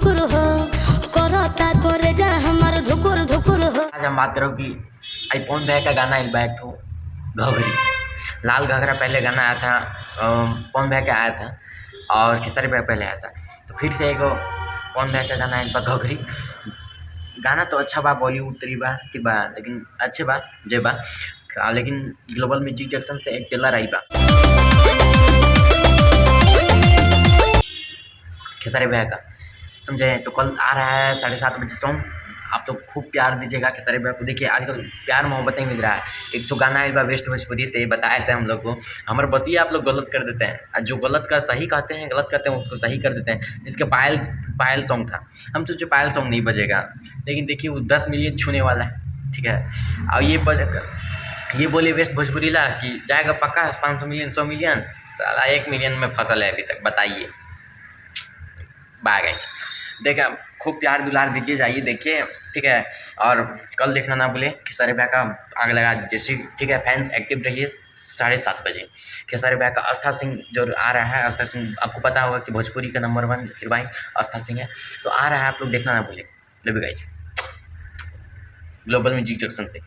धुकुर हो करता करे जा हमर धुकुर धुकुर हो। आज हम बात करो कि आईफोन भाई का गाना एक बैक हो घघरी लाल घाघरा पहले गाना आया था, पवन भाई का आया था और खेसारी भाई पहले आया था। तो फिर से एक पवन भाई का गाना एक बार घघरी गाना तो अच्छा बा, बॉलीवुड तरी बा कि बा, लेकिन अच्छे बा जे बा, लेकिन ग्लोबल म्यूजिक जंक्शन से एक टेलर आई बा खेसारी भैया का, समझे। तो कल आ रहा है 7:30 बजे सॉन्ग, आप लोग खूब प्यार दीजिएगा खेसारी भैया को। देखिए आजकल प्यार मोहब्बत नहीं मिल रहा है। एक तो गाना एक बार वेस्ट भोजपुरी से बताए थे हम लोग को, हमारे बतिया आप लोग गलत कर देते हैं, जो गलत का सही कहते हैं, गलत कहते हैं उसको सही कर देते हैं। जिसका पायल पायल सॉन्ग था, हम सोचे पायल सॉन्ग नहीं बजेगा, लेकिन देखिए वो 10 मिलियन छूने वाला है, ठीक है। और ये बोले वेस्ट भोजपुरी ला कि जाएगा पक्का 500 मिलियन 100 मिलियन, साला 1 मिलियन में फसल है अभी तक, बताइए। बाय गाइस, देखा खूब प्यार दुलार दीजिए, जाइए देखिए, ठीक है। और कल देखना ना भूले खेसारी भैया का, आग लगा दीजिए, ठीक है। फैंस एक्टिव रहिए 7:30 बजे। खेसारी भैया का आस्था सिंह जो आ रहा है, आस्था सिंह आपको पता होगा कि भोजपुरी का नंबर 1 हीरोइन आस्था सिंह है, तो आ रहा है, आप लोग देखना ना भूले। Love you guys, global music junction से।